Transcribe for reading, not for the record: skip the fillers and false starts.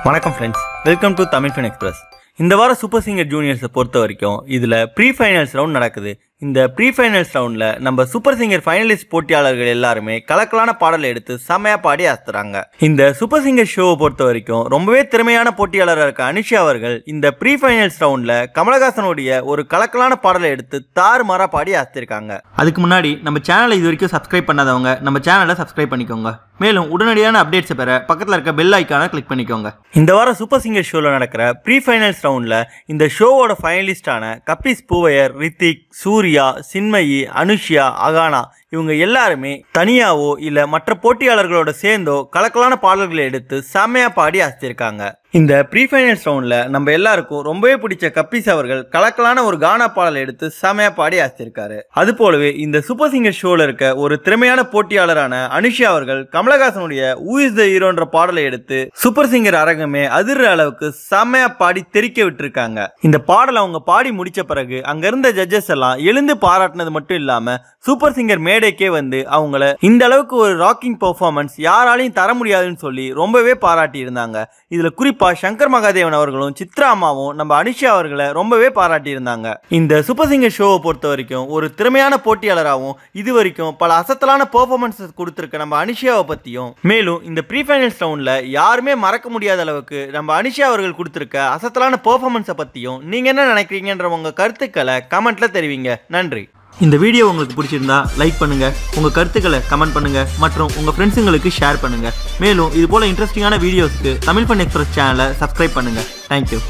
வணக்கம் friends, welcome to Tamil fun express. இந்த வாரம் சூப்பர் சிங்கர் ஜூனியர்ஸை பொறுத்த வரைக்கும் இதில் ப்ரீ ஃபைனல்ஸ் ரவுண்ட் நடக்குது. இந்த ப்ரீ ஃபைனல்ஸ் ரவுண்டில் நம்ம சூப்பர் சிங்கர் ஃபைனலிஸ்ட் போட்டியாளர்கள் எல்லாருமே கலக்கலான பாடலை எடுத்து செம்மையாக பாடி அசத்துறாங்க. இந்த சூப்பர் சிங்கர் ஷோவை பொறுத்த வரைக்கும் ரொம்பவே திறமையான போட்டியாளராக இருக்க அனுஷா அவர்கள் இந்த ப்ரீ ஃபைனல்ஸ் ரவுண்டில் கமலஹாசனுடைய ஒரு கலக்கலான பாடலை எடுத்து தாறுமாறாக பாடி அசத்திருக்காங்க. அதுக்கு முன்னாடி நம்ம சேனலை இது வரைக்கும் சப்ஸ்கிரைப் பண்ணாதவங்க நம்ம சேனலை சப்ஸ்கிரைப் பண்ணிக்கோங்க. மேலும் உடனடியான அப்டேட்ஸை பெற பக்கத்தில் இருக்க பெல் ஐக்கானை கிளிக் பண்ணிக்கோங்க. இந்த வாரம் சூப்பர் சிங்கர் ஷோவில் நடக்கிற ப்ரீ ஃபைனல்ஸ் ரவுண்டில் இந்த ஷோவோட ஃபைனலிஸ்டான கபிஸ் பூவையர், ரித்திக், சூர்யா, சின்மயி, அனுஷ்யா, அகானா இவங்க எல்லாருமே தனியாவோ இல்ல மற்ற போட்டியாளர்களோட சேர்ந்தோ கலக்கலான பாடல்களை எடுத்து செம்மையா பாடி அசத்திருக்காங்க. இந்த ப்ரீ ஃபைனல்ஸ் ரவுண்ட்ல நம்ம எல்லாருக்கும் ரொம்பவே பிடிச்ச கபிஸ் அவர்கள் கலக்கலான ஒரு கானா பாடலை எடுத்து செம்மையா பாடி அசத்திருக்காரு. அது போலவே இந்த சூப்பர் சிங்கர் ஷோல இருக்க ஒரு திறமையான போட்டியாளரான அனுஷ்யா அவர்கள் கமலஹாசனுடைய ஹூ இஸ் த ஹீரோன்ற பாடலை எடுத்து சூப்பர் சிங்கர் அரங்கமே அதிர்ற அளவுக்கு செம்மையா பாடி தெறிக்க விட்டுருக்காங்க. இந்த பாடலை அவங்க பாடி முடிச்ச பிறகு அங்க இருந்த ஜட்ஜஸ் எல்லாம் எழுந்து பாராட்டினது மட்டும் இல்லாம சூப்பர் சிங்கர் மேடைக்கே வந்து அவங்கள இந்த அளவுக்கு ஒரு ராக்கிங் பெர்ஃபார்மன்ஸ் யாராலையும் தர முடியாதுன்னு சொல்லி ரொம்பவே பாராட்டி இருந்தாங்க. இதுல குறிப்பா சங்கர் மகாதேவன் அவர்களும் சித்ரா அம்மாவும் நம்ம அனுஷா அவர்களை ரொம்பவே பாராட்டி இருந்தாங்க. இந்த சூப்பர் சிங்கர் ஷோவை பொறுத்த வரைக்கும் ஒரு திறமையான போட்டியாளராகவும் இது வரைக்கும் பல அசத்தலான பெர்ஃபார்மன்ஸ் கொடுத்திருக்க நம்ம அனுஷாவை பத்தியும், மேலும் இந்த ப்ரீ ஃபைனல்ஸ் ரவுண்ட்ல யாருமே மறக்க முடியாத அளவுக்கு நம்ம அனுஷா அவர்கள் கொடுத்திருக்க அசத்தலான பெர்ஃபார்மன்ஸை பத்தியும் நீங்க என்ன நினைக்கிறீங்கன்ற உங்க கருத்துக்களை கமெண்ட்ல தெரிவிங்க. நன்றி. இந்த வீடியோ உங்களுக்கு பிடிச்சிருந்தா லைக் பண்ணுங்க, உங்க கருத்துக்களை கமெண்ட் பண்ணுங்க மற்றும் உங்க ஃப்ரெண்ட்ஸுங்களுக்கு ஷேர் பண்ணுங்க. மேலும் இது போல இன்ட்ரெஸ்டிங்கான வீடியோஸ்க்கு தமிழ் ஃபன் எக்ஸ்பிரஸ் சேனலை சப்ஸ்கிரைப் பண்ணுங்க. தேங்க்யூ.